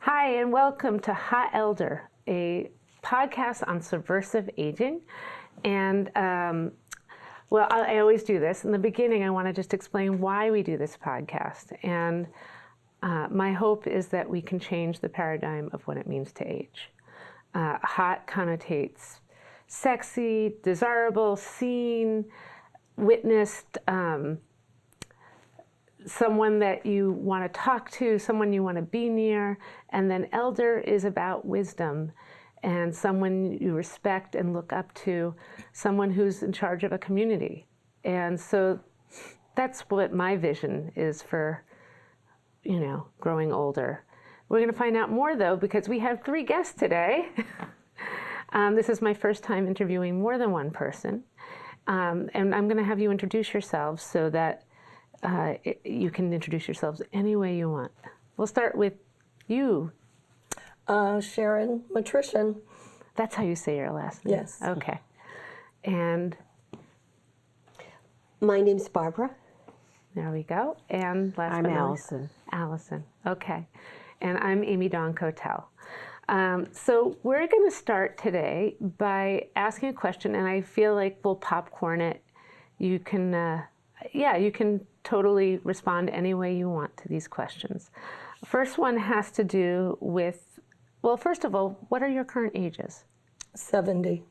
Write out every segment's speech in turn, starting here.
Hi, and welcome to Hot Elder, a podcast on subversive aging. And I always do this. In the beginning, I want to just explain why we do this podcast. And my hope is that we can change the paradigm of what it means to age. Hot connotates sexy, desirable, seen, witnessed, someone that you want to talk to, someone you want to be near. And then elder is about wisdom and someone you respect and look up to, someone who's in charge of a community. And so that's what my vision is for, growing older. We're going to find out more, though, because we have 3 guests today. This is my first time interviewing more than one person. And I'm going to have you introduce yourselves so that you can introduce yourselves any way you want. We'll start with you. Sharon, matrician. That's how you say your last name? Yes. Okay. And? My name's Barbara. There we go. And last I'm but not Allison. least, Allison. Okay. And I'm Amy Dawn Cotel. So we're going to start today by asking a question, and I feel like we'll popcorn it. You can, you can totally respond any way you want to these questions. First one has to do with, well, first of all, what are your current ages? 70.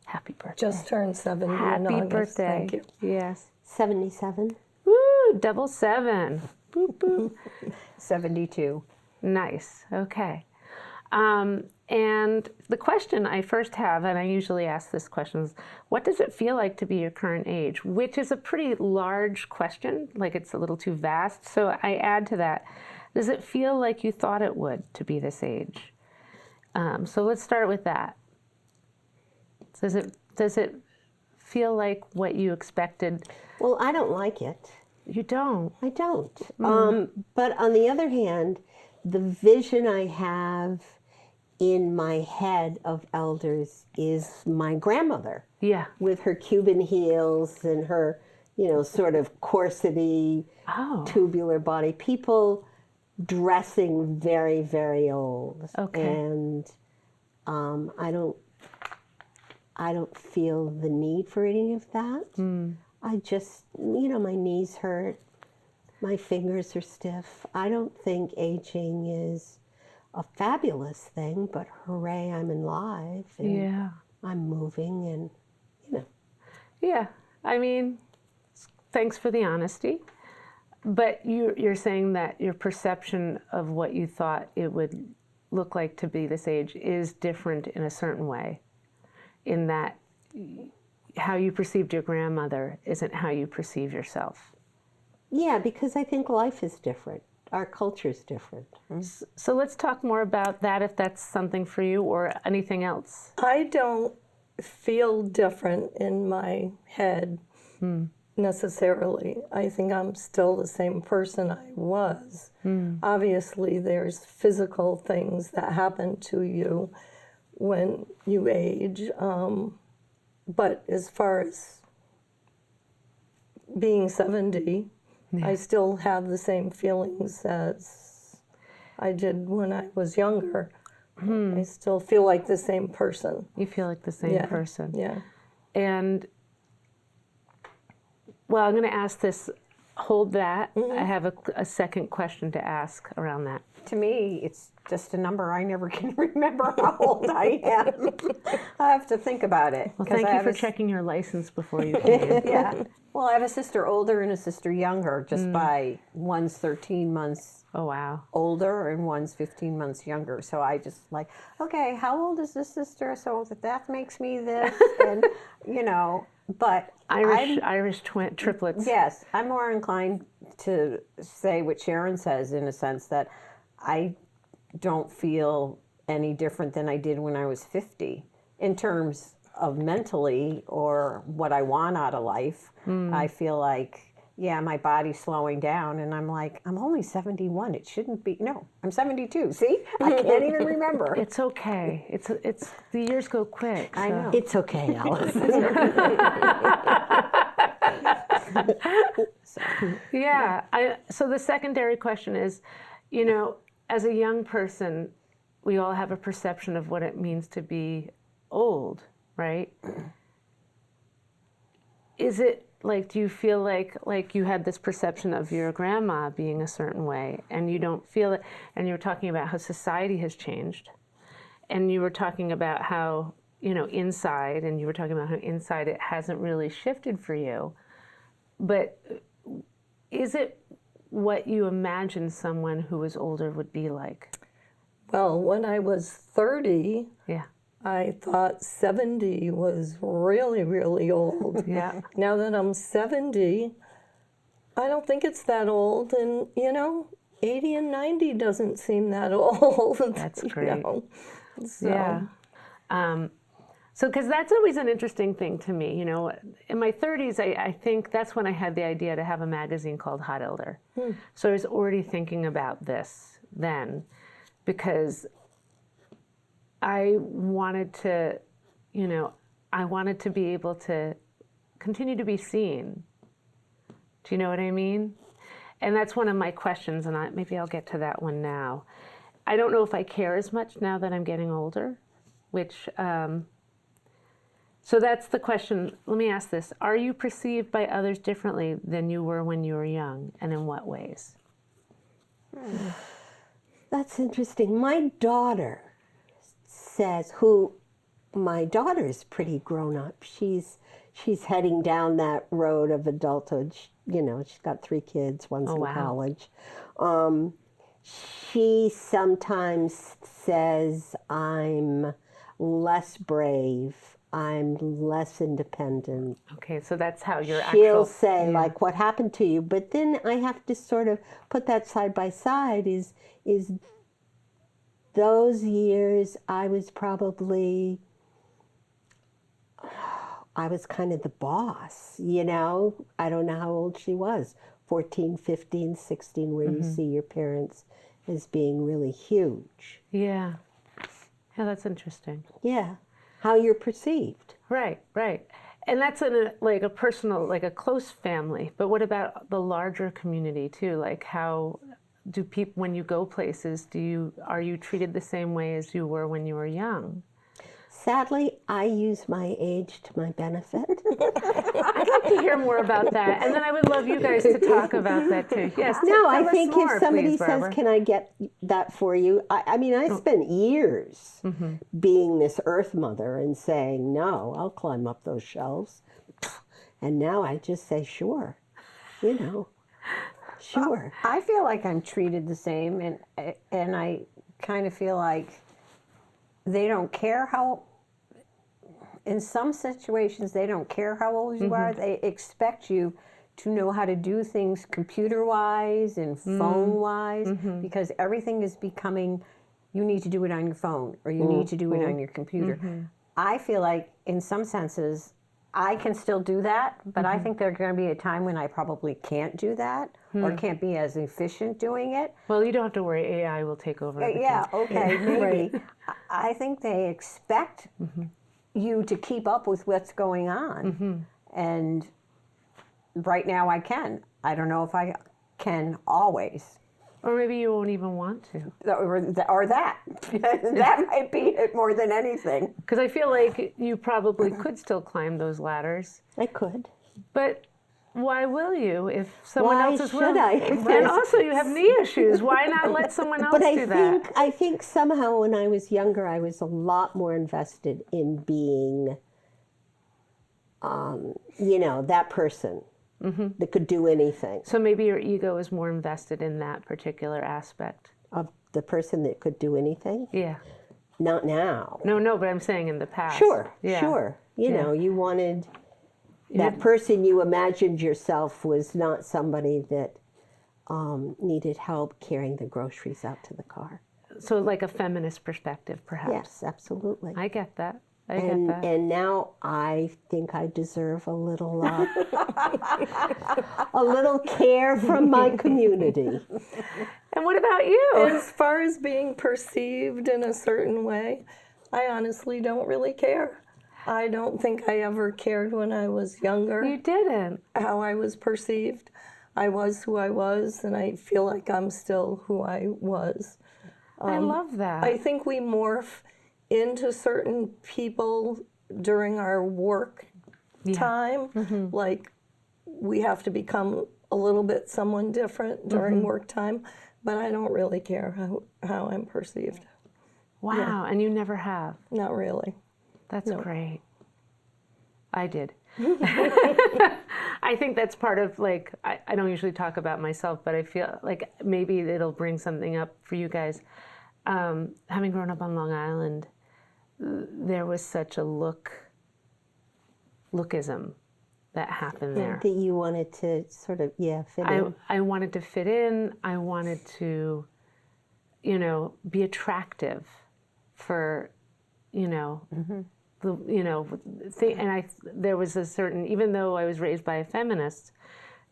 Happy birthday. Just turned 70 in Happy August. birthday. Thank you. Yes. 77. Woo, double 7. Boop, boop. 72. Nice. Okay. And the question I first have, and I usually ask this question, is what does it feel like to be your current age? Which is a pretty large question, like it's a little too vast. So I add to that, does it feel like you thought it would to be this age? So let's start with that. Does it feel like what you expected? Well, I don't like it. You don't? I don't. But on the other hand, the vision I have in my head of elders is my grandmother. Yeah. With her Cuban heels and her, sort of corsety, tubular body. People dressing very, very old. Okay. And I don't feel the need for any of that. I just, my knees hurt. My fingers are stiff. I don't think aging is a fabulous thing, but hooray, I'm alive. And I'm moving and, Yeah, I mean, thanks for the honesty. But you're saying that your perception of what you thought it would look like to be this age is different in a certain way, in that how you perceived your grandmother isn't how you perceive yourself. Yeah, because I think life is different. Our culture is different. So let's talk more about that, if that's something for you or anything else. I don't feel different in my head necessarily. I think I'm still the same person I was. Obviously, there's physical things that happen to you when you age. But as far as being 70, I still have the same feelings as I did when I was younger. I still feel like the same person. You feel like the same person. Yeah. And, well, I'm going to ask this, hold that. I have a second question to ask around that. To me, it's just a number. I never can remember how old I am. I have to think about it. Well, thank you for checking your license before you came. Yeah. Well, I have a sister older and a sister younger, just by one's 13 months older and one's 15 months younger. So I just like, okay, how old is this sister? So that makes me this, and but Irish triplets. Yes, I'm more inclined to say what Sharon says, in a sense that I don't feel any different than I did when I was 50 in terms of mentally or what I want out of life. I feel like, my body's slowing down, and I'm like, I'm only 71. It shouldn't be. No, I'm 72. See, I can't even remember. It's okay. It's the years go quick. So. I know. It's okay, Allison. So the secondary question is, as a young person, we all have a perception of what it means to be old, right? Is it like, do you feel like you had this perception of your grandma being a certain way and you don't feel it? And you were talking about how society has changed. And you were talking about how, inside, and you were talking about how inside it hasn't really shifted for you. But is it what you imagine someone who was older would be like? Well, when I was 30, Yeah. I thought 70 was really, really old. Yeah. Now that I'm 70, I don't think it's that old. And, 80 and 90 doesn't seem that old. That's great. So. Yeah. So, because that's always an interesting thing to me. In my 30s, I think that's when I had the idea to have a magazine called Hot Elder. So I was already thinking about this then, because I wanted to, I wanted to be able to continue to be seen. Do you know what I mean? And that's one of my questions, and maybe I'll get to that one now. I don't know if I care as much now that I'm getting older, which, so that's the question. Let me ask this. Are you perceived by others differently than you were when you were young, and in what ways? That's interesting. My daughter my daughter's pretty grown up. She's heading down that road of adulthood. She's got 3 kids, one's in college. She sometimes says I'm less brave, I'm less independent. Okay, so that's how your She'll say, like, what happened to you? But then I have to sort of put that side by side is those years I was kind of the boss, I don't know how old she was, 14, 15, 16, where you see your parents as being really huge. Yeah. Yeah, that's interesting. Yeah, how you're perceived. Right. And that's in a personal, like a close family. But what about the larger community too? Like, how do people, when you go places, are you treated the same way as you were when you were young? Sadly, I use my age to my benefit. I'd like to hear more about that. And then I would love you guys to talk about that too. Yes. No, tell I think us more, if somebody please, says, Barbara. can I get that for you? I spent years being this earth mother and saying, no, I'll climb up those shelves. And now I just say, sure, sure. I feel like I'm treated the same, and I kind of feel like they don't care how, in some situations, they don't care how old you are. They expect you to know how to do things computer-wise and phone-wise, because everything is becoming, you need to do it on your phone, or you need to do it on your computer. I feel like, in some senses, I can still do that, but I think there's going to be a time when I probably can't do that, or can't be as efficient doing it. Well, you don't have to worry. AI will take over. Yeah, okay, maybe. I think they expect you to keep up with what's going on. And right now I can. I don't know if I can always. Or maybe you won't even want to. Or that. That might be it more than anything. Because I feel like you probably could still climb those ladders. I could. But why will you if someone Why else is should willing? I? And also you have knee issues. Why not let someone else do that? I think somehow when I was younger, I was a lot more invested in being, that person that could do anything. So maybe your ego is more invested in that particular aspect. Of the person that could do anything? Yeah. Not now. No, but I'm saying in the past. Sure, Yeah. sure. You wanted, that person you imagined yourself was not somebody that needed help carrying the groceries out to the car. So like a feminist perspective, perhaps. Yes, absolutely. I get that. I get that. And now I think I deserve a little a little care from my community. And what about you? As far as being perceived in a certain way, I honestly don't really care. I don't think I ever cared when I was younger You didn't. how I was perceived. I was who I was, and I feel like I'm still who I was. I love that. I think we morph into certain people during our work time. Like we have to become a little bit someone different during work time, but I don't really care how I'm perceived. Wow, and you never have. Not really. That's great. I did. I think that's part of, like, I don't usually talk about myself, but I feel like maybe it'll bring something up for you guys. Having grown up on Long Island, there was such a lookism that happened there. That you wanted to sort of, fit in. I wanted to fit in. I wanted to, be attractive for, there was a certain, even though I was raised by a feminist,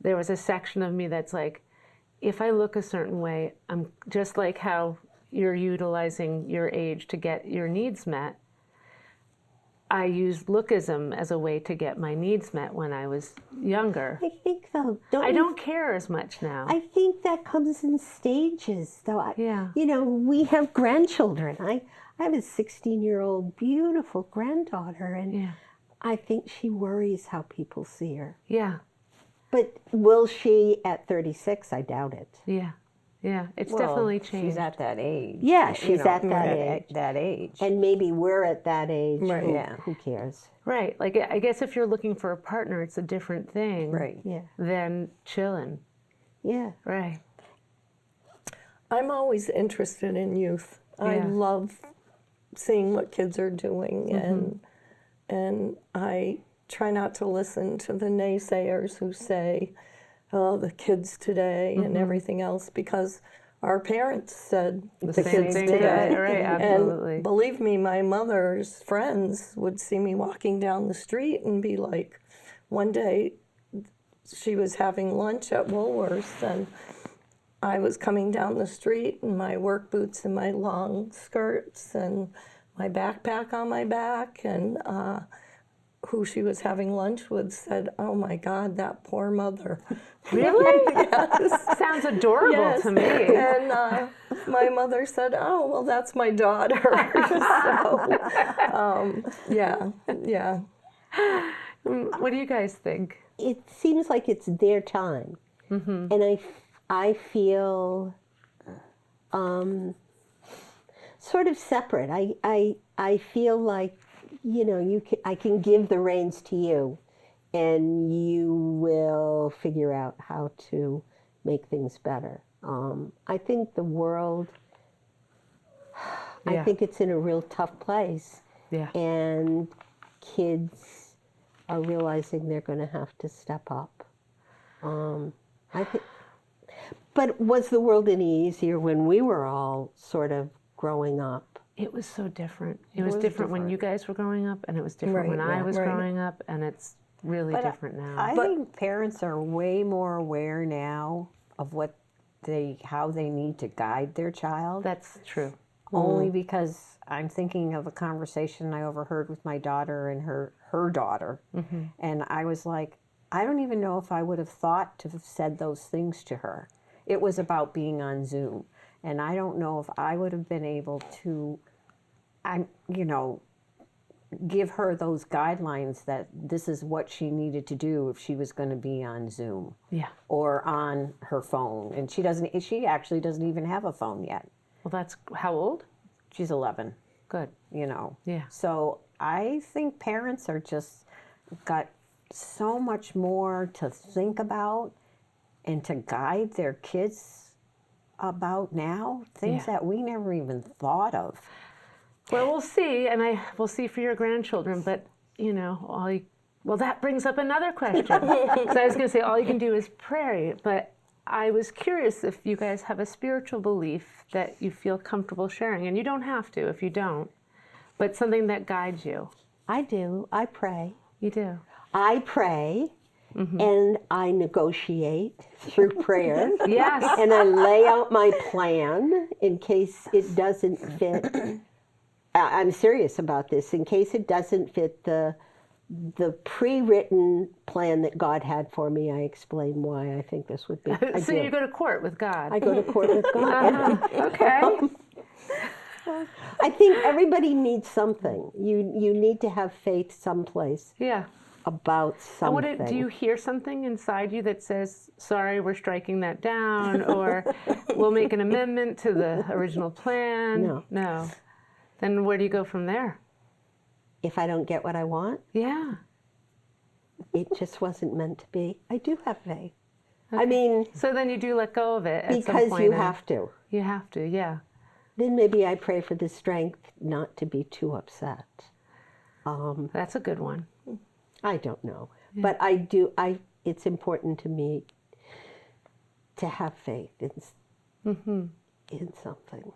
there was a section of me that's like, if I look a certain way, I'm just like how you're utilizing your age to get your needs met. I used lookism as a way to get my needs met when I was younger. I think, though, I don't care as much now. I think that comes in stages, though. Yeah. We have grandchildren. I have a 16-year-old beautiful granddaughter, and I think she worries how people see her. Yeah. But will she at 36? I doubt it. Yeah. Yeah. It's definitely changed. She's at that age. Yeah, she's at that age. At that age. And maybe we're at that age. Right. Who cares? Right. Like, I guess if you're looking for a partner, it's a different thing Right. Yeah. than chilling. Yeah. Right. I'm always interested in youth. I love seeing what kids are doing, and I try not to listen to the naysayers who say, oh, the kids today and everything else, because our parents said the same kids thing today. right, absolutely. And believe me, my mother's friends would see me walking down the street and be like, one day she was having lunch at Woolworths, and I was coming down the street in my work boots and my long skirts and my backpack on my back, and who she was having lunch with said, oh my God, that poor mother. Really? Yes. Sounds adorable Yes. to me. And my mother said, oh, well, that's my daughter. So, yeah. What do you guys think? It seems like it's their time. And I feel sort of separate. I feel like, I can give the reins to you, and you will figure out how to make things better. I think the world, I think it's in a real tough place. Yeah. And kids are realizing they're going to have to step up. I think, but was the world any easier when we were all sort of growing up? It was so different. It was different when you guys were growing up, and it was different when I was growing up, and it's really different now. I think parents are way more aware now of how they need to guide their child. That's true. Only because I'm thinking of a conversation I overheard with my daughter and her daughter, and I was like, I don't even know if I would have thought to have said those things to her. It was about being on Zoom. And I don't know if I would have been able to, give her those guidelines that this is what she needed to do if she was going to be on Zoom. Yeah. Or on her phone. And she actually doesn't even have a phone yet. Well, that's how old? She's 11. Good. Yeah. So I think parents are just got so much more to think about and to guide their kids about now, things that we never even thought of. Well, we'll see, and we'll see for your grandchildren, but, well, that brings up another question. Because I was going to say, all you can do is pray, but I was curious if you guys have a spiritual belief that you feel comfortable sharing, and you don't have to if you don't, but something that guides you. I do. I pray. You do? I pray. And I negotiate through prayer. Yes. And I lay out my plan in case it doesn't fit. I'm serious about this. In case it doesn't fit the pre-written plan that God had for me, I explain why I think this would be. So you go to court with God. I go to court with God. Okay. I think everybody needs something. You need to have faith someplace Yeah. about And something. do you hear something inside you that says, sorry, we're striking that down, or we'll make an amendment to the original plan? No. No. Then where do you go from there? If I don't get what I want, Yeah. it just wasn't meant to be. I do have faith. I mean, So then you do let go of it at some because point. you and- have to. You have to, yeah. Then maybe I pray for the strength not to be too upset. That's a good one. I don't know. But I do, it's important to me to have faith in something.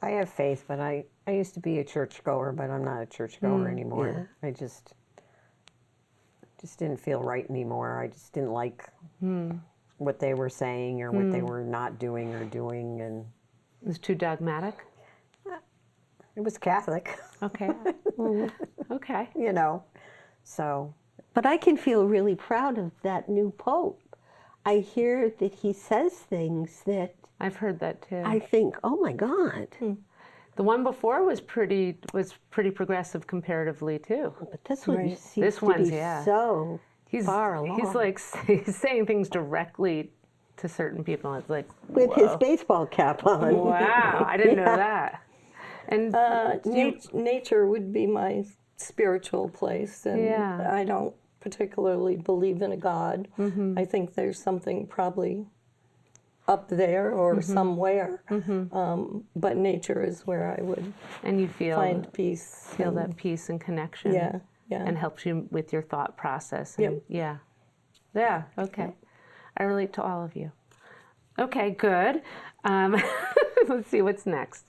I have faith, but I used to be a churchgoer, but I'm not a churchgoer anymore. I just didn't feel right anymore. I just didn't like what they were saying or what they were not doing or doing, and It's too dogmatic. it was Catholic, Okay. Okay. you know. So But I can feel really proud of that new Pope. I hear that he says things that I've heard that too. I think, oh my God. The one before was pretty progressive comparatively too. But this one Right. seems This to one's, be yeah. so far along. He's like he's saying things directly to certain people. It's like, with his whoa. baseball cap on. Wow, I didn't know that. And Nature would be my spiritual place, and Yeah. I don't particularly believe in a God. I think there's something probably up there or somewhere, but nature is where I would you feel find peace. and- that peace and connection. Yeah, yeah. And helps you with your thought process. Yep. And, yeah. Yeah. Okay. I relate to all of you. Okay. Good. Let's see what's next.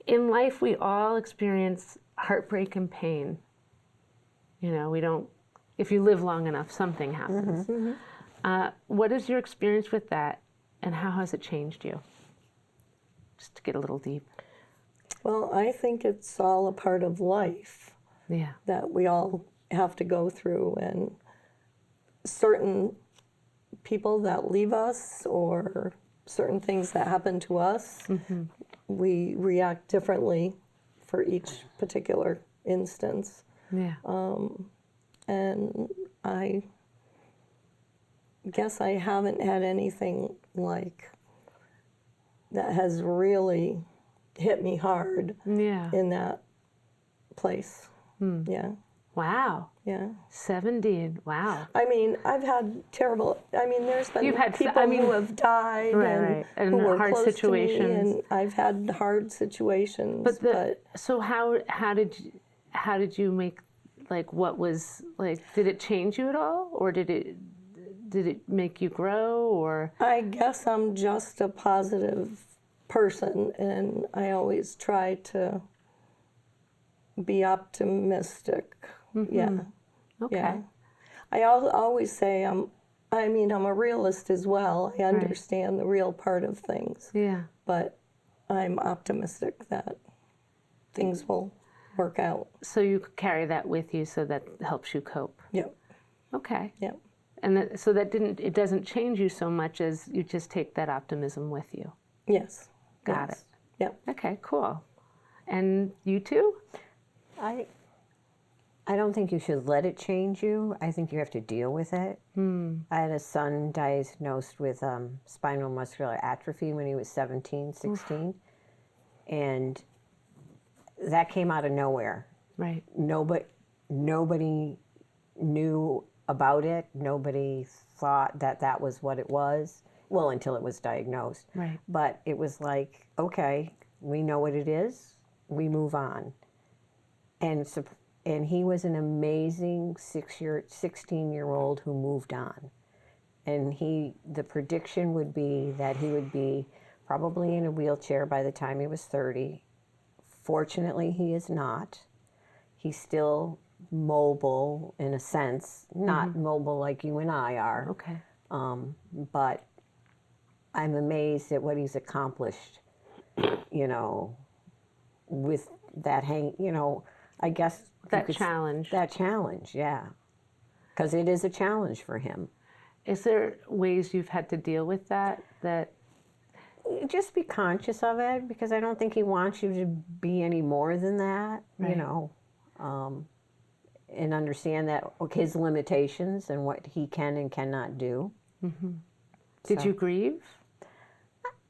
In life, we all experience heartbreak and pain. You know, we don't. If you live long enough, something happens. What is your experience with that, and how has it changed you? Just to get a little deep. Well, I think it's all a part of life Yeah. that we all have to go through, and certain people that leave us or certain things that happen to us, we react differently for each particular instance. Yeah. And I guess I haven't had anything like that has really hit me hard Yeah. in that place. Yeah, Wow. yeah. 70. Wow. I mean, I've had terrible. I mean, there's been You've had- people I mean- who have died Right, and right. And who were hard close to situations. me, and I've had hard situations. But So how did you make, like, what was, like, did it change you at all, or did it make you grow, or? I guess I'm just a positive person, and I always try to be optimistic. Yeah. Okay. Yeah. I always say I'm a realist as well. I understand the real part of things, Yeah. but I'm optimistic that things will work out. So you carry that with you, so that helps you cope. Yep. Okay. Yep. And it doesn't change you so much as you just take that optimism with you. Yes. Got Yes. it. Yep. Okay, cool. And you too? I don't think you should let it change you. I think you have to deal with it. I had a son diagnosed with spinal muscular atrophy when he was 17, 16. And that came out of nowhere. Right. Nobody knew about it. Nobody thought that was what it was. Well, until it was diagnosed. Right. But it was like, okay, we know what it is. We move on. And he was an amazing 16-year-old who moved on. And the prediction would be that he would be probably in a wheelchair by the time he was 30. Fortunately, he is not. He's still mobile in a sense, not mobile like you and I are. Okay. But I'm amazed at what he's accomplished, with that I guess. That challenge. That challenge, yeah. Because it is a challenge for him. Is there ways you've had to deal with that just be conscious of it, because I don't think he wants you to be any more than that, Right. you know, and understand that his limitations and what he can and cannot do. Did So- you grieve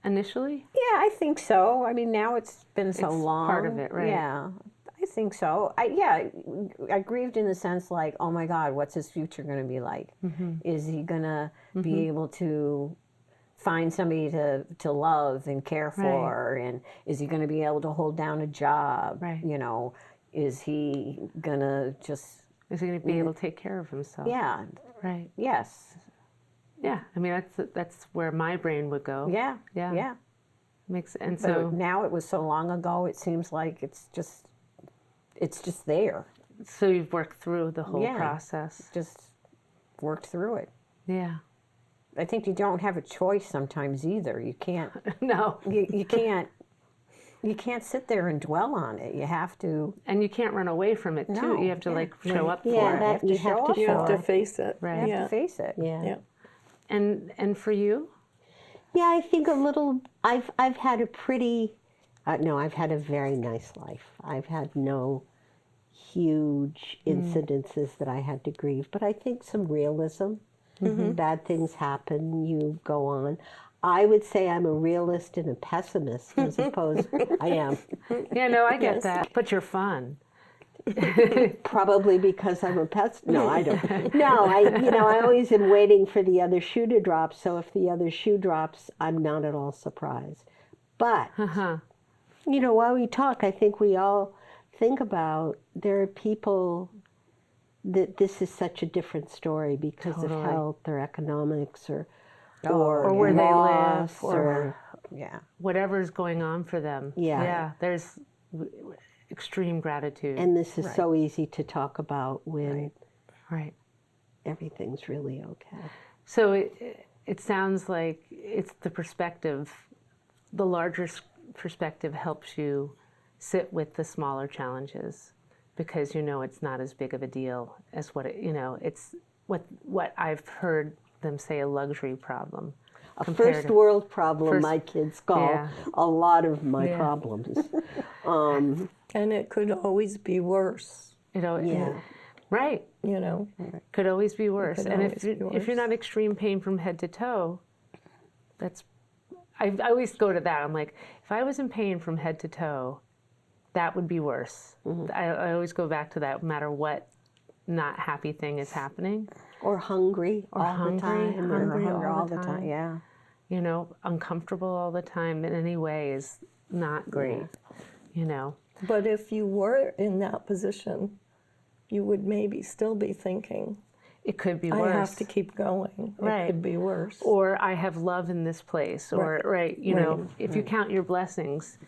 initially? Yeah, I think so. I mean, now it's been so It's long. part of it, right? Yeah, I think so. I grieved in the sense like, oh my God, what's his future going to be like? Is he going to be able to find somebody to love and care for? And is he going to be able to hold down a job? Right. You know, is he going to just, Is he going to be able to take care of himself? yeah, Right. yes, Yeah. I mean, that's where my brain would go. yeah, Yeah. yeah. Makes and But so now it was so long ago, it seems like it's just there. so you've worked through the whole Yeah. process. Just worked through it. Yeah. I think you don't have a choice sometimes either. You can't. No. You can't. You can't sit there and dwell on it. You have to. And you can't run away from it too. No, You have to yeah. like show up Yeah, for it. that you have to You show have to up. face it. Right. You have Yeah. to face it. Yeah. Yeah. And for you? Yeah, I think a little. I've had a pretty. No, I've had a very nice life. I've had no huge incidences that I had to grieve, but I think some realism. Bad things happen. You go on. I would say I'm a realist and a pessimist as opposed. I am. Yeah, no, I get Yes. that. But you're fun. Probably because I'm a pest. No, I don't. No, I always am waiting for the other shoe to drop. So if the other shoe drops, I'm not at all surprised. But Uh-huh. while we talk, I think we all think about there are people that this is such a different story because Totally. of health or economics or Or where they live, loss or Yeah. whatever's going on for them. Yeah. Yeah. There's extreme gratitude. and this is Right. so easy to talk about when Right. everything's really okay. So it sounds like it's the perspective, the larger perspective helps you sit with the smaller challenges because it's not as big of a deal as what it's what I've heard them say a luxury problem. A compared first to- world problem, First- my kids call yeah. a lot of my Yeah. problems. And it could always be worse, Yeah. Right. Could always be worse. could And always be if you're worse. not extreme pain from head to toe, I always go to that. I'm like, if I was in pain from head to toe, that would be worse. I always go back to that no matter what not happy thing is happening. Or hungry Or all hungry, the time. hungry or- all the time. Yeah. Uncomfortable all the time in any way is not great. But if you were in that position, you would maybe still be thinking, It could be I worse. have to keep going. Right. It could be worse. Or I have love in this place. Or if you count your blessings,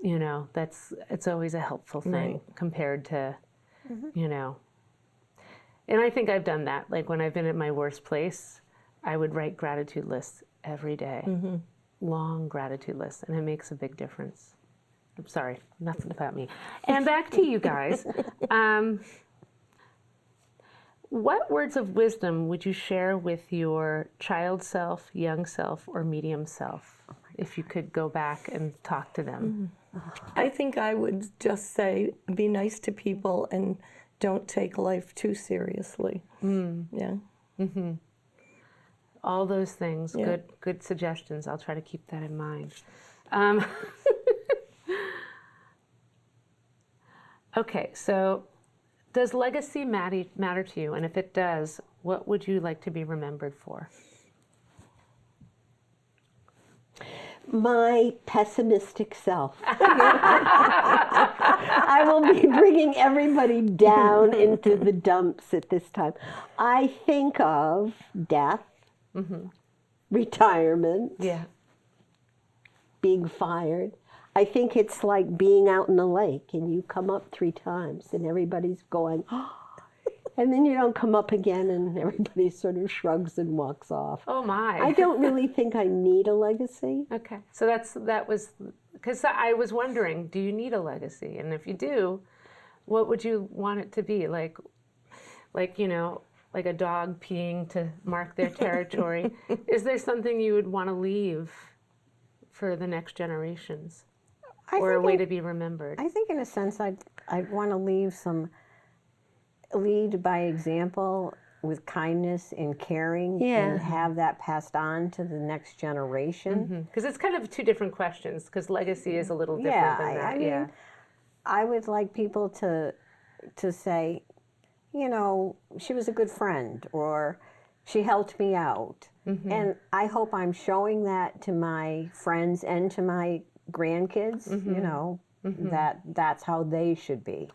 it's always a helpful thing compared to, And I think I've done that. Like when I've been at my worst place, I would write gratitude lists every day. Long gratitude lists, and it makes a big difference. I'm sorry, nothing about me. And back to you guys. What words of wisdom would you share with your child self, young self, or medium self if you could go back and talk to them? I think I would just say, be nice to people and don't take life too seriously. Yeah. All those things, Yeah. good suggestions. I'll try to keep that in mind. Okay, so does legacy matter to you? And if it does, what would you like to be remembered for? My pessimistic self. I will be bringing everybody down into the dumps at this time. I think of death, retirement, Yeah. being fired. I think it's like being out in the lake and you come up 3 times and everybody's going, and then you don't come up again and everybody sort of shrugs and walks off. Oh my. I don't really think I need a legacy. Okay, so that was because I was wondering, do you need a legacy? And if you do, what would you want it to be? Like a dog peeing to mark their territory. Is there something you would want to leave for the next generations, I or a think way in- to be remembered? I think in a sense I'd want to lead by example with kindness and caring and have that passed on to the next generation. Because it's kind of two different questions, because legacy is a little different Yeah, than that. I mean, I would like people to say, you know, she was a good friend, or she helped me out. And I hope I'm showing that to my friends and to my grandkids, you know, that's how they should be.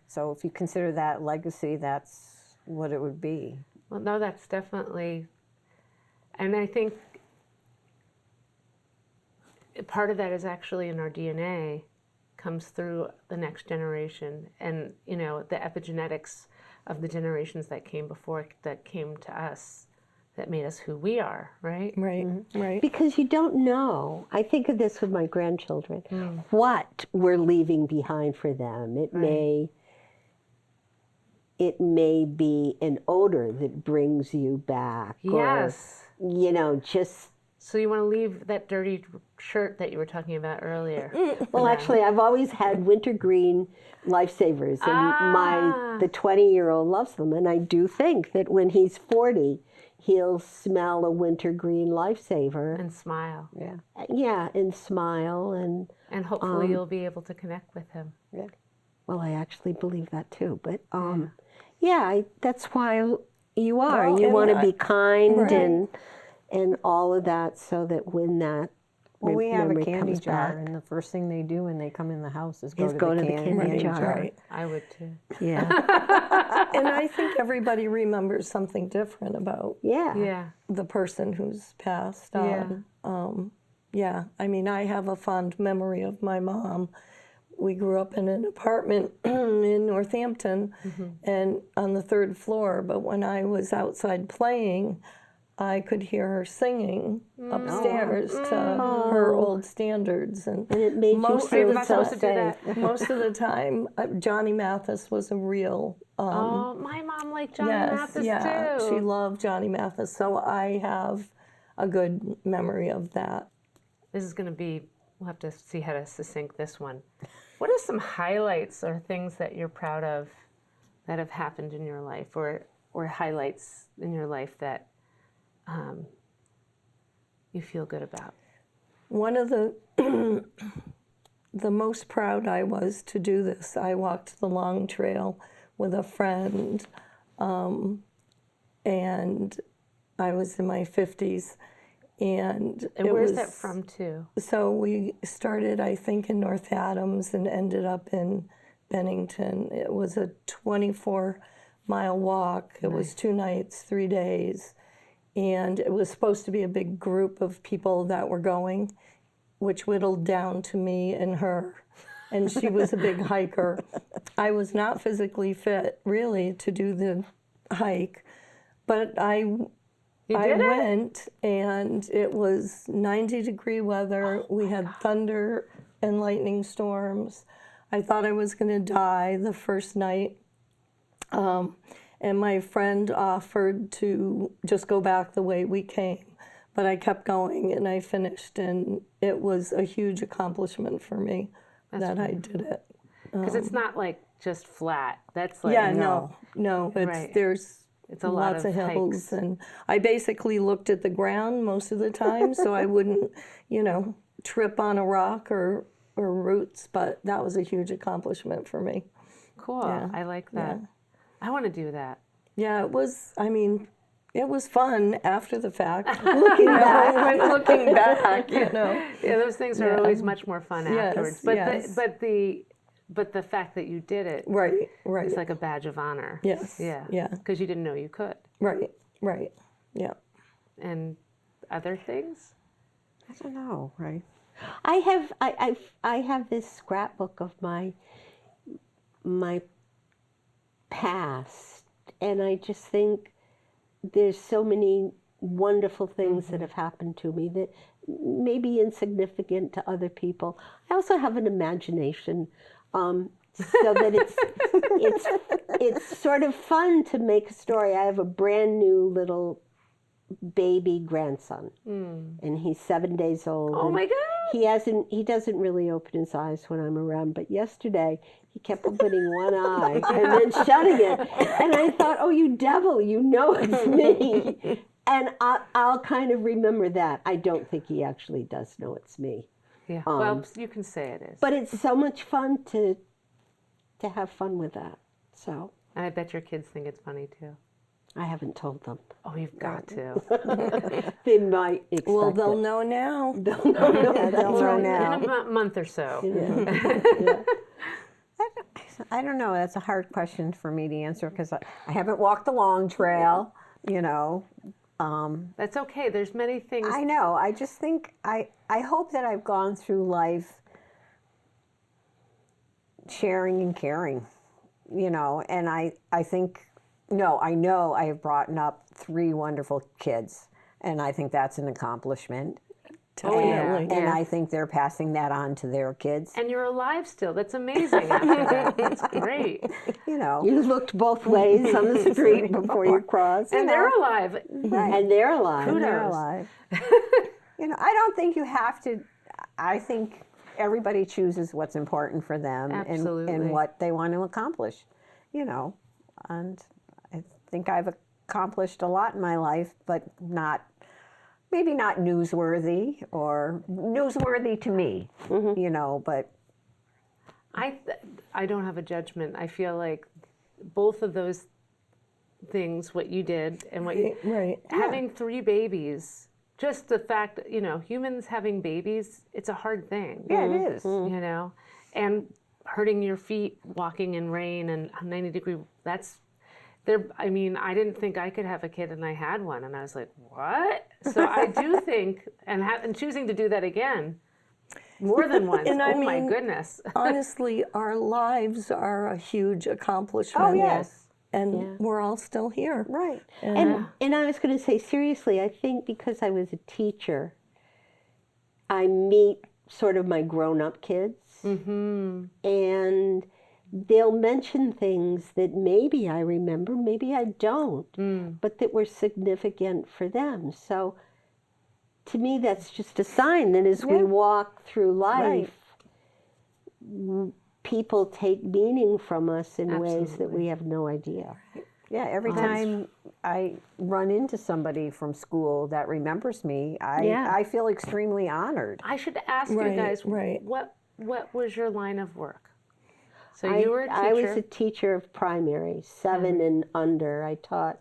So if you consider that legacy, that's what it would be. Well, no, that's definitely, and I think part of that is actually in our DNA, comes through the next generation, and you know, the epigenetics of the generations that came before, that came to us, that made us who we are, right? Right, right. Because you don't know. I think of this with my grandchildren. What we're leaving behind for them. It may be an odor that brings you back. Yes. Or, you know, just. So you want to leave that dirty shirt that you were talking about earlier? Well, actually, I've always had wintergreen lifesavers, and the 20-year-old loves them. And I do think that when he's 40, he'll smell a wintergreen lifesaver. And smile. Yeah. Yeah, and smile. And hopefully you'll be able to connect with him. Yeah. Well, I actually believe that too. But that's why you are. Well, You and want to be kind right. and all of that, so that when that Well, we have a memory candy comes jar, back, and the first thing they do when they come in the house is go to the candy jar. Right. I would too. Yeah, And I think everybody remembers something different about yeah, Yeah. the person who's passed Yeah. on. Yeah, I mean, I have a fond memory of my mom. We grew up in an apartment in Northampton and on the 3rd floor, but when I was outside playing, I could hear her singing upstairs to her old standards. And and it made you most feel of the so supposed to do safe. that? most of the time, Johnny Mathis was a real Oh, my mom liked Johnny yes, Mathis yeah, too. she loved Johnny Mathis, so I have a good memory of that. This is going to be, we'll have to see how to succinct this one. What are some highlights or things that you're proud of that have happened in your life, or highlights in your life that you feel good about? One of the the most proud I was to do this, I walked the long trail with a friend, and I was in my 50s. And where's that from too? So we started, I think, in North Adams and ended up in Bennington. It was a 24-mile walk. It was 2 nights, 3 days. And it was supposed to be a big group of people that were going, which whittled down to me and her. And she was a big hiker. I was not physically fit, really, to do the hike. But I went, and it was 90-degree weather. We had thunder and lightning storms. I thought I was going to die the first night. And my friend offered to just go back the way we came. But I kept going, and I finished, and it was a huge accomplishment for me that I did it. Because it's not like just flat. That's like, No. It's, Right. There's It's a lot lots of of hills, hikes. and I basically looked at the ground most of the time, so I wouldn't, trip on a rock or roots. But that was a huge accomplishment for me. Cool. Yeah. I like that. Yeah. I want to do that. Yeah, it was. I mean, it was fun after the fact. Looking back, Yeah, those things are always much more fun afterwards. But yes. but the fact that you did it Right. is like a badge of honor. Yes. Yeah. Yeah. Because you didn't know you could. Right. Yeah. And other things? I don't know, right? I have this scrapbook of my past, and I just think there's so many wonderful things that have happened to me that may be insignificant to other people. I also have an imagination, so that it's sort of fun to make a story. I have a brand new little baby grandson, and he's 7 days old. Oh and my God. He doesn't really open his eyes when I'm around, but yesterday he kept opening one eye and then shutting it. And I thought, oh, you devil, you know it's me. And I'll kind of remember that. I don't think he actually does know it's me. Yeah. Well, you can say it is. But it's so much fun to have fun with that. So And I bet your kids think it's funny too. I haven't told them. Oh, you've got to. They might expect Well, they'll it. know now. They'll know. Yeah, they'll know now. In a month or so. Yeah. I don't know. That's a hard question for me to answer because I haven't walked the long trail, you know. That's okay. There's many things. I know. I just think I hope that I've gone through life sharing and caring, you know, and I think, no, I know I have brought up 3 wonderful kids, and I think that's an accomplishment. Definitely. And I think they're passing that on to their kids. And you're alive still. That's amazing after that. That's great. You know. You looked both ways on the street before you crossed. And they're alive. And they're alive. Kudos. They're alive. You know, I don't think you have to. I think everybody chooses what's important for them Absolutely. and what they want to accomplish. You know, and I think I've accomplished a lot in my life, but maybe not newsworthy or newsworthy to me. You know, but I don't have a judgment. I feel like both of those things, what you did and what you, Right. having 3 babies, just the fact that, you know, humans having babies, it's a hard thing. yeah, it is. You know, and hurting your feet walking in rain and 90-degree, that's there. I mean, I didn't think I could have a kid, and I had one, and I was like, what? So I do think, and choosing to do that again more than once. And I my mean, goodness. Honestly, our lives are a huge accomplishment. Oh, yes. And we're all still here. Right. And I was going to say, seriously, I think because I was a teacher, I meet sort of my grown-up kids. And they'll mention things that maybe I remember, maybe I don't, but that were significant for them. So to me, that's just a sign that as we walk through life, people take meaning from us in ways that we have no idea. Yeah, every time I run into somebody from school that remembers me, I feel extremely honored. I should ask you Right, guys, right. what was your line of work? So you were a teacher. I was a teacher of primary, 7 and under. I taught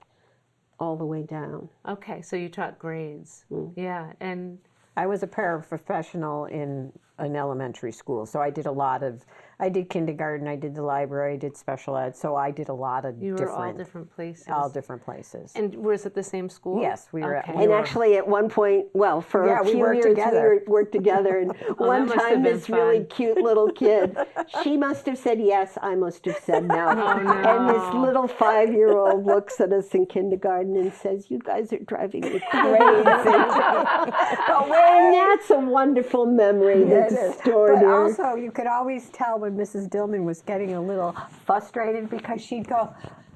all the way down. Okay, so you taught grades. Yeah, and I was a paraprofessional in an elementary school, so I did I did kindergarten, I did the library, I did special ed, so I did a lot of you were all different places. all different places. And was it the same school? Yes, we were. Okay. And actually, at one point, well, for a we few worked years, together. we worked together. And one must have time, been this really fun. cute little kid, she must have said yes, I must have said no. no. And this little 5-year-old looks at us in kindergarten and says, "You guys are driving me crazy." And that's a wonderful memory that's stored But here. also, you could always tell when Mrs. Dillman was getting a little frustrated because she'd go,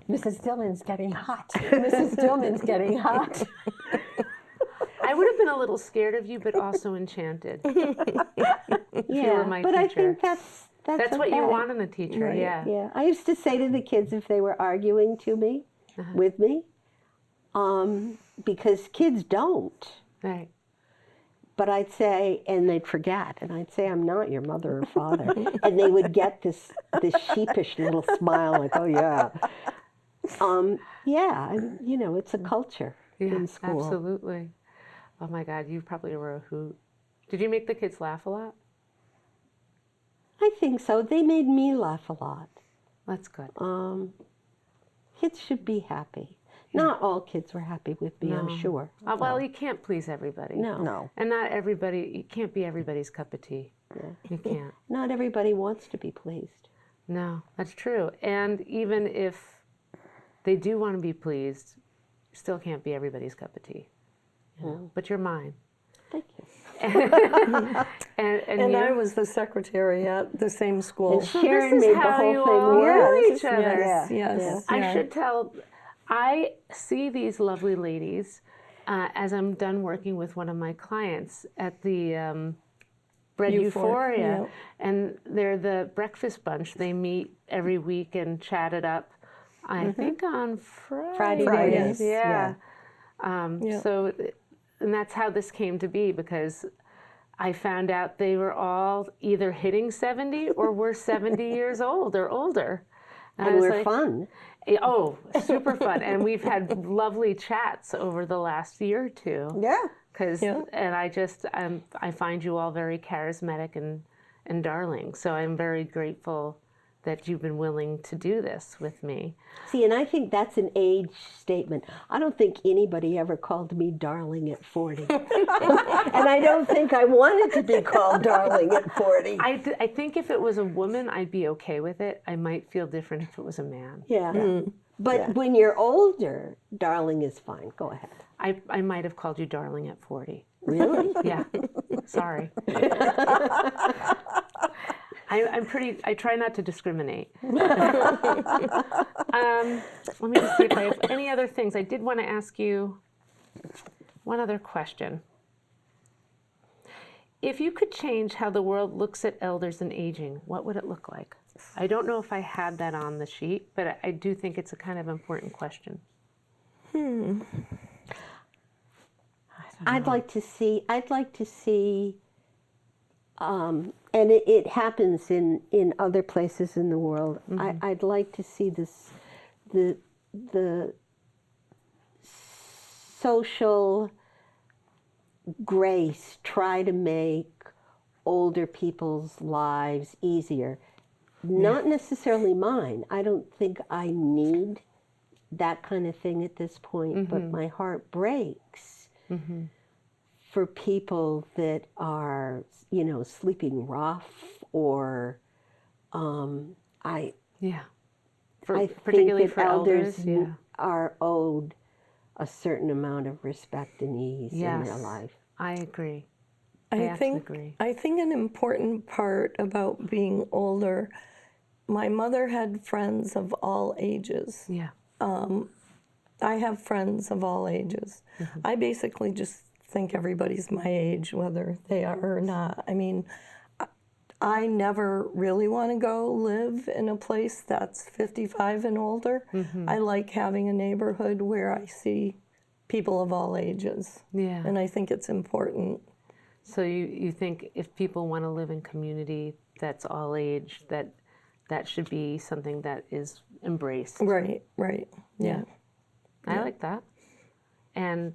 "Mrs. Dillman's getting hot. Mrs. Dillman's getting hot." I would have been a little scared of you, but also enchanted. Yeah, were my but I teacher. think that's What you okay. want in a teacher, yeah. Yeah, I used to say to the kids if they were arguing with me, because kids don't. Right. But I'd say, and they'd forget, and I'd say, "I'm not your mother or father," and they would get this sheepish little smile, like, "Oh yeah, yeah." And, you know, it's a culture in school. Absolutely. Oh my God, you probably were a hoot. Did you make the kids laugh a lot? I think so. They made me laugh a lot. That's good. Kids should be happy. Not all kids were happy with me, I'm sure. Well, you can't please everybody. No. And not everybody, you can't be everybody's cup of tea. You can't. Not everybody wants to be pleased. No, that's true. And even if they do want to be pleased, you still can't be everybody's cup of tea. You know? But you're mine. Thank you. And And you? I was the secretary at the same school. And Sharon this is made the how whole you thing all work. know each other. Yes, yes. I yeah. should tell, I see these lovely ladies, as I'm done working with one of my clients at the Bread Euphoria, Euphoria, and they're the breakfast bunch. They meet every week and chat it up. I think on Fridays. Fridays, Yeah. Yeah. So, and that's how this came to be, because I found out they were all either hitting 70 or were 70 years old or older. I And was we're like, fun. oh, super fun. And we've had lovely chats over the last year or two. Yeah. And I find you all very charismatic and darling. So I'm very grateful that you've been willing to do this with me. See, and I think that's an age statement. I don't think anybody ever called me darling at 40. And I don't think I wanted to be called darling at 40. I think if it was a woman, I'd be okay with it. I might feel different if it was a man. Yeah. But when you're older, darling is fine. Go ahead. I might have called you darling at 40. Really? Yeah. Sorry. I try not to discriminate. Let me just see if I have any other things. I did want to ask you one other question. If you could change how the world looks at elders and aging, what would it look like? I don't know if I had that on the sheet, but I do think it's a kind of important question. I'd like to see, and it happens in other places in the world. I'd like to see the social grace try to make older people's lives easier. Not necessarily mine. I don't think I need that kind of thing at this point, but my heart breaks for people that are, sleeping rough, or I particularly think that for elders, are owed a certain amount of respect and ease in their life. I agree. I think an important part about being older, my mother had friends of all ages. Yeah. I have friends of all ages. I basically just think everybody's my age, whether they are or not. I mean, I never really want to go live in a place that's 55 and older. I like having a neighborhood where I see people of all ages. Yeah. And I think it's important. So you think if people want to live in community that's all age, that should be something that is embraced. Right. Yeah. I like that. And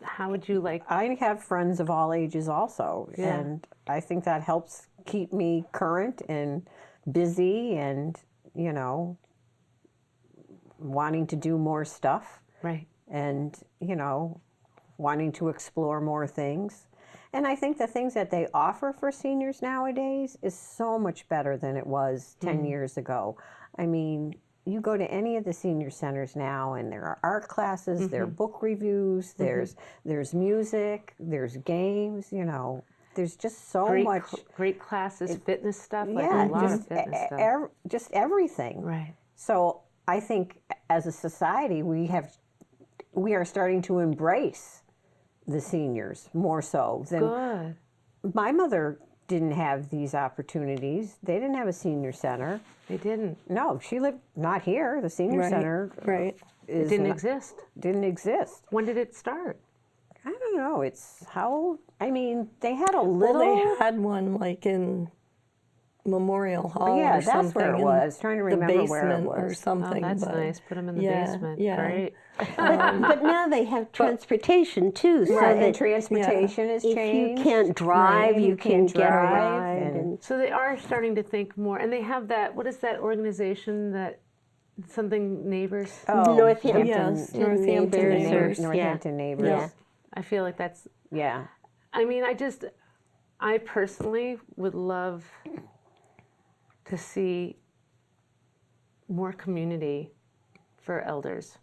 how would you like? I have friends of all ages also, and I think that helps keep me current and busy and, wanting to do more stuff. Right. And, wanting to explore more things. And I think the things that they offer for seniors nowadays is so much better than it was 10 years ago. I mean, you go to any of the senior centers now, and there are art classes, there are book reviews, there's music, there's games, there's just so much. Great classes, fitness stuff, Yeah, like a lot of fitness stuff. Just everything. Right. So I think as a society, we are starting to embrace the seniors more so than. Good. My mother didn't have these opportunities. They didn't have a senior center. They didn't. No, she lived not here. The senior center Right. It didn't exist. Didn't exist. When did it start? I don't know. It's how. I mean, they had a little. Well, they had one like in Memorial Hall yeah, or something. that's where it in was. Trying to remember the where it basement or was. something. Oh, that's but nice. Put them in the yeah, basement. yeah. Great. But now they have transportation too, so Right, and that transportation has if changed. you can't drive, Right, you can get a drive, ride. and So they are starting to think more, and they have that. What is that organization that something neighbors? Northampton, Yes, Northampton neighbors, Northampton neighbors. Yeah. I feel like that's. Yeah. I mean, I personally would love to see more community for elders,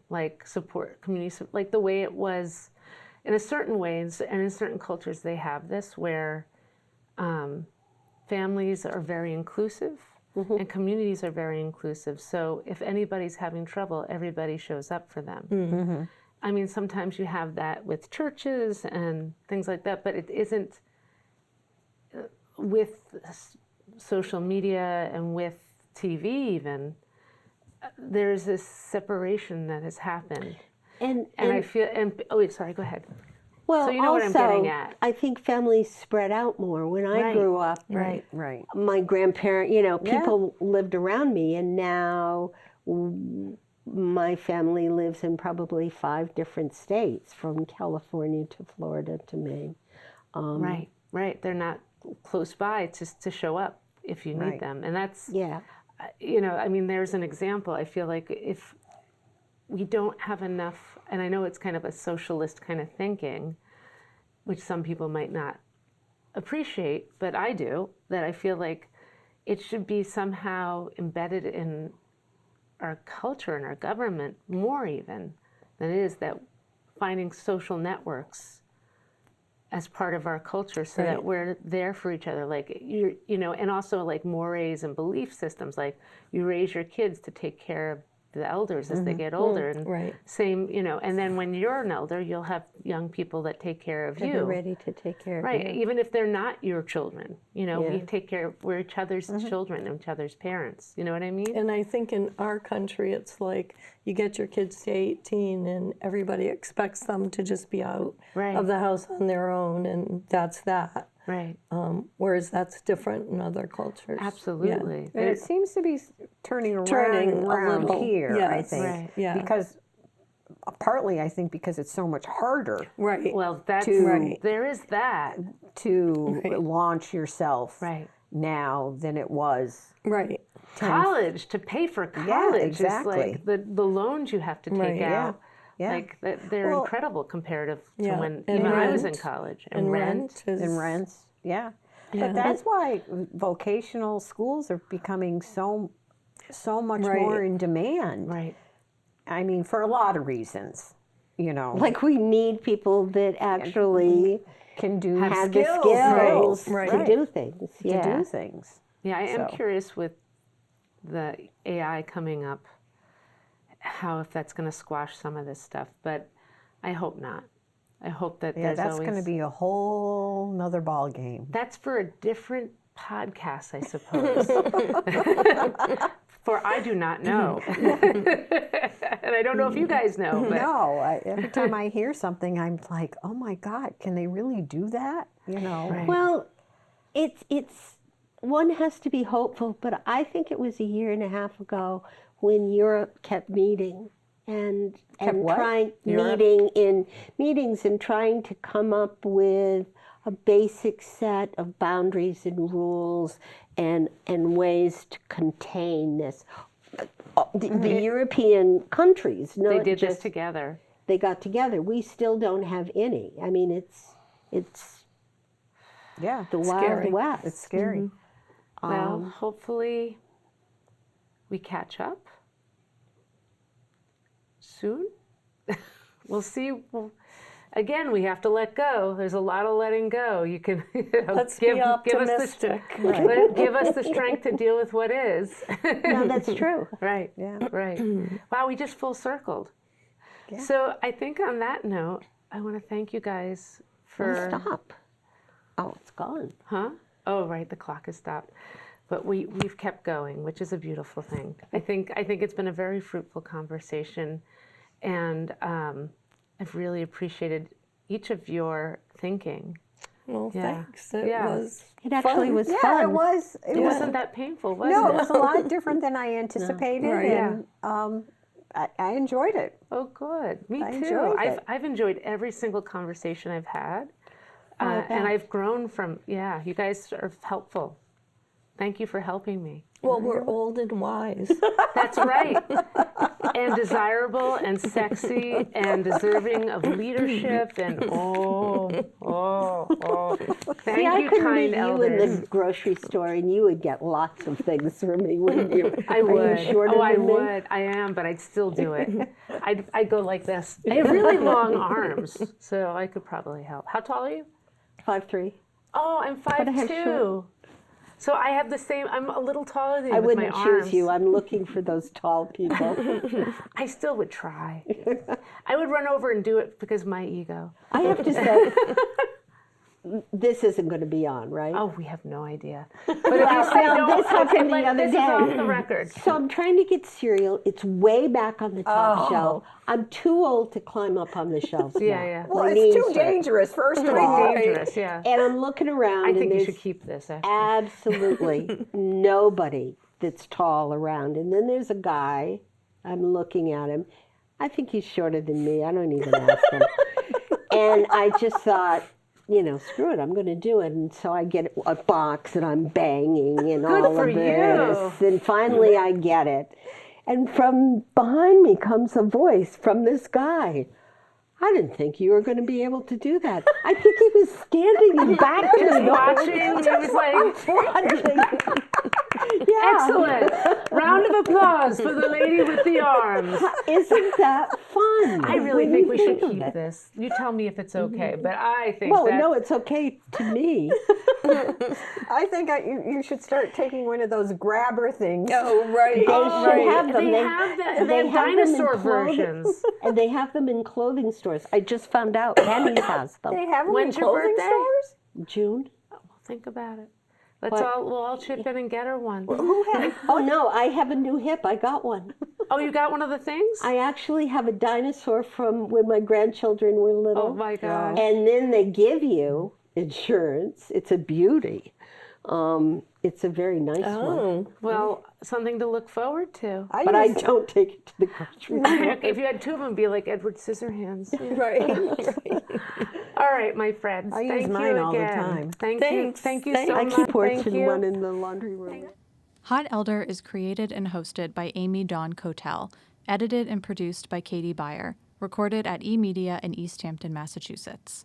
like support community, like the way it was in a certain ways, and in certain cultures they have this where families are very inclusive and communities are very inclusive. So if anybody's having trouble, everybody shows up for them. I mean, sometimes you have that with churches and things like that, but it isn't with social media and with TV even. There's this separation that has happened. And I feel, oh wait, sorry, go ahead. Well, So you know what I'm getting at. I think families spread out more. When I grew up, Right. my grandparent, people lived around me, and now my family lives in probably 5 different states, from California to Florida to Maine. Right. They're not close by to show up if you need them. And that's, I mean, there's an example. I feel like if we don't have enough, and I know it's kind of a socialist kind of thinking, which some people might not appreciate, but I do, that I feel like it should be somehow embedded in our culture and our government more even than it is, that finding social networks as part of our culture so that we're there for each other, like and also like mores and belief systems, like you raise your kids to take care of the elders as they get older, and same, and then when you're an elder, you'll have young people that take care of you. They're ready to take care of you. Even if they're not your children, we take care of, we're each other's children and each other's parents. You know what I mean? And I think in our country, it's like you get your kids to 18 and everybody expects them to just be out of the house on their own, and that's that. Right. Whereas that's different in other cultures. Absolutely. And it seems to be turning around a little here, I think. Right. Yeah. Because partly, I think, because it's so much harder Right. Well, that's there is that to launch yourself right now than it was. Right. College, to pay for college exactly. is like the loans you have to take out. Yeah. Like they're incredible comparative to when and even I was in rent. college. And rent is... And rents, But that's why vocational schools are becoming so much more in demand. Right. I mean, for a lot of reasons, Like we need people that actually can do have the skills to do things. to do things. Yeah, I am curious with the AI coming up, how if that's going to squash some of this stuff, but I hope not. I hope that there's that's always... going to be a whole nother ball game. That's for a different podcast, I suppose. For I do not know. And I don't know if you guys know. But... No, every time I hear something, I'm like, oh my God, can they really do that? Right. Well, it's one has to be hopeful, but I think it was 1.5 years ago when Europe kept meeting and trying meeting in meetings and trying to come up with a basic set of boundaries and rules and ways to contain this. The European countries, they did this together. They got together. We still don't have any. I mean, it's the Wild West. It's scary. Well, hopefully we catch up soon. We'll see. Again, we have to let go. There's a lot of letting go. You can let's be optimistic. Give us the strength to deal with what is. No, that's true. Right. Yeah. Right. Wow, we just full circled. Yeah. So I think on that note, I want to thank you guys for... Stop. Oh, it's gone. Huh? Oh, right. The clock has stopped. But we've kept going, which is a beautiful thing. I think it's been a very fruitful conversation, and I've really appreciated each of your thinking. Well, thanks. It was. It actually was fun. Yeah, it was. It wasn't that painful, was it? No, it was a lot different than I anticipated, No. and I enjoyed it. Oh, good. Me too. Enjoyed it. I've enjoyed every single conversation I've had, and I've grown from. Yeah, you guys are helpful. Thank you for helping me. Well, we're old and wise. That's right. And desirable and sexy and deserving of leadership and thank I you, could kind meet elders. you in the grocery store, and you would get lots of things from me, wouldn't you? I would. Are you shorter I than me? would. I am, but I'd still do it. I'd go like this. I have really long arms, so I could probably help. How tall are you? 5'3". Oh, I'm I have 5'2". So I have the same. I'm a little taller than you I with my wouldn't arms. choose you. I'm looking for those tall people. I still would try. I would run over and do it because of my ego. I have to say, this isn't going to be on, right? Oh, we have no idea. But if you say no, this happened the other this day. is off the record. So I'm trying to get cereal. It's way back on the top shelf. I'm too old to climb up on the shelves now. Yeah. Well, My it's knees too hurt. dangerous, first of Pretty all. dangerous, yeah. And I'm looking around. I and think you there's should keep this, actually. absolutely nobody that's tall around. And then there's a guy. I'm looking at him. I think he's shorter than me. I don't even ask him. And I just thought, screw it, I'm going to do it. And so I get a box and I'm banging and Good all for of this. And finally I get it. And from behind me comes a voice from this guy. I didn't think you were going to be able to do that. I think he was standing in back of Just me. watching, he was like, Watching. Yeah. excellent. Round of applause for the lady with the arms. Isn't that fun? I really when think you we should of keep it? this. You tell me if it's okay, but I think Well, that... no, it's okay to me. I think you should start taking one of those grabber things. Oh, right. They should have them. They have that. They have have them in dinosaur clothing- versions. And they have them in clothing stores. I just found out Penny's has them. They have them When's in your clothing birthday? stores? June? Think about it. What? We'll all chip in and get her one. Oh no, I have a new hip. I got one. Oh, you got one of the things? I actually have a dinosaur from when my grandchildren were little. Oh my gosh. And then they give you insurance. It's a beauty. It's a very nice one. Well, something to look forward to. But I don't take it to the grocery store. If you had two of them, it'd be like Edward Scissorhands. Right. All right, my friends. I use Thank mine you all the again. time. Thank Thanks. you. Thank you Thanks. so I much. keep Thank watching you. one in the laundry room. Hot Elder is created and hosted by Amy Dawn Cotel, edited and produced by Katie Beyer, recorded at eMedia in Easthampton, Massachusetts.